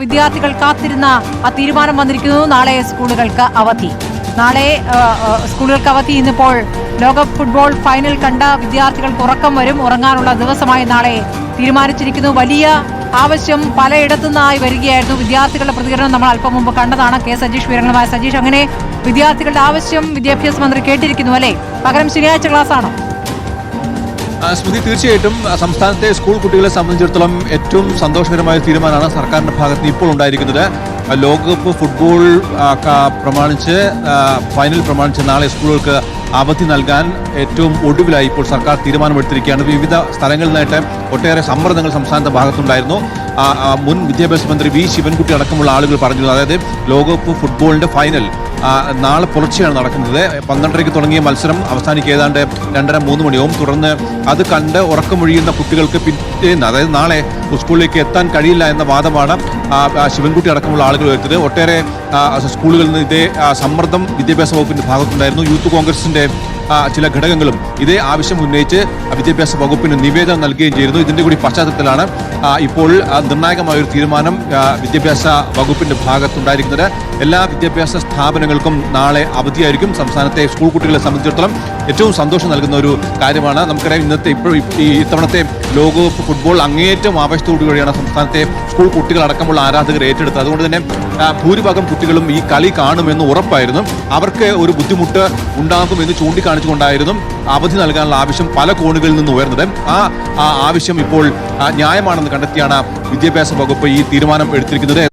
വിദ്യാർത്ഥികൾ കാത്തിരുന്ന ആ തീരുമാനം വന്നിരിക്കുന്നു. നാളെ സ്കൂളുകൾക്ക് അവധി. ഇന്നിപ്പോൾ ലോക ഫുട്ബോൾ ഫൈനൽ കണ്ട വിദ്യാർത്ഥികൾക്ക് ഉറക്കം വരും. ഉറങ്ങാനുള്ള ദിവസമായി നാളെ തീരുമാനിച്ചിരിക്കുന്നു. വലിയ ആവശ്യം പലയിടത്തുനിന്നായി വരികയായിരുന്നു. വിദ്യാർത്ഥികളുടെ പ്രതികരണം നമ്മൾ അല്പം മുമ്പ് കണ്ടതാണ്. കെ സജീഷ് വിവരങ്ങളുമായി. സജീഷ്, അങ്ങനെ വിദ്യാർത്ഥികളുടെ ആവശ്യം വിദ്യാഭ്യാസ മന്ത്രി കേട്ടിരിക്കുന്നു അല്ലേ? പകരം ശനിയാഴ്ച ക്ലാസ്സാണോ? സ്മൃതി, തീർച്ചയായിട്ടും സംസ്ഥാനത്തെ സ്കൂൾ കുട്ടികളെ സംബന്ധിച്ചിടത്തോളം ഏറ്റവും സന്തോഷകരമായ തീരുമാനമാണ് സർക്കാരിന്റെ ഭാഗത്ത് ഇപ്പോൾ ഉണ്ടായിരിക്കുന്നത്. ലോകകപ്പ് ഫുട്ബോൾ പ്രമാണിച്ച് ഫൈനൽ പ്രമാണിച്ച് നാളെ സ്കൂളുകൾക്ക് അവധി നൽകാൻ ഏറ്റവും ഒടുവിലായി ഇപ്പോൾ സർക്കാർ തീരുമാനമെടുത്തിരിക്കുകയാണ്. വിവിധ സ്ഥലങ്ങളിൽ നിന്നായിട്ട് ഒട്ടേറെ സമ്മർദ്ദങ്ങൾ സംസ്ഥാനത്തെ ഭാഗത്തുണ്ടായിരുന്നു. മുൻ വിദ്യാഭ്യാസ മന്ത്രി വി ശിവൻകുട്ടി അടക്കമുള്ള ആളുകൾ പറഞ്ഞിരുന്നു. അതായത് ലോകകപ്പ് ഫുട്ബോളിന്റെ ഫൈനൽ നാളെ പുലർച്ചെയാണ് നടക്കുന്നത്. 12:30 തുടങ്ങിയ മത്സരം അവസാനിക്കുക ഏതാണ്ട് 2:30-3 മണിയാവും. തുടർന്ന് അത് കണ്ട് ഉറക്കമൊഴിയുന്ന കുട്ടികൾക്ക് പിറ്റേന്ന്, അതായത് നാളെ സ്കൂളിലേക്ക് എത്താൻ കഴിയില്ല എന്ന വാദമാണ് ശിവൻകുട്ടി അടക്കമുള്ള ആളുകൾ ഉയർത്തിയത്. ഒട്ടേറെ സ്കൂളുകളിൽ നിന്ന് ഇതേ സമ്മർദ്ദം വിദ്യാഭ്യാസ വകുപ്പിന്റെ ഭാഗത്തുണ്ടായിരുന്നു. യൂത്ത് കോൺഗ്രസിന്റെ ചില ഘടകങ്ങളും ഇതേ ആവശ്യം ഉന്നയിച്ച് വിദ്യാഭ്യാസ വകുപ്പിന് നിവേദനം നൽകുകയും ചെയ്തിരുന്നു. ഇതിന്റെ കൂടി പശ്ചാത്തലത്തിലാണ് ഇപ്പോൾ നിർണായകമായ ഒരു തീരുമാനം വിദ്യാഭ്യാസ വകുപ്പിന്റെ ഭാഗത്തുണ്ടായിരിക്കുന്നത്. എല്ലാ വിദ്യാഭ്യാസ സ്ഥാപനങ്ങൾക്കും നാളെ അവധിയായിരിക്കും. സംസ്ഥാനത്തെ സ്കൂൾ കുട്ടികളെ സംബന്ധിച്ചിടത്തോളം ഏറ്റവും സന്തോഷം നൽകുന്ന ഒരു കാര്യമാണ്. നമുക്കറിയാം, ഇത്തവണത്തെ ലോകകപ്പ് ഫുട്ബോൾ അങ്ങേയറ്റം ആവേശത്തോടുകൂടിയാണ് സംസ്ഥാനത്തെ സ്കൂൾ കുട്ടികളടക്കമുള്ള ആരാധകർ ഏറ്റെടുത്തത്. അതുകൊണ്ട് തന്നെ ഭൂരിഭാഗം കുട്ടികളും ഈ കളി കാണുമെന്ന് ഉറപ്പായിരുന്നു. അവർക്ക് ഒരു ബുദ്ധിമുട്ട് ഉണ്ടാകുമെന്ന് ചൂണ്ടിക്കാണിച്ചുകൊണ്ടായിരുന്നു അവധി നൽകാനുള്ള ആവശ്യം പല കോണുകളിൽ നിന്ന് ഉയർന്നത്. ആ ആവശ്യം ഇപ്പോൾ ന്യായമാണെന്ന് കണ്ടെത്തിയാണ് വിദ്യാഭ്യാസ വകുപ്പ് ഈ തീരുമാനം എടുത്തിരിക്കുന്നത്.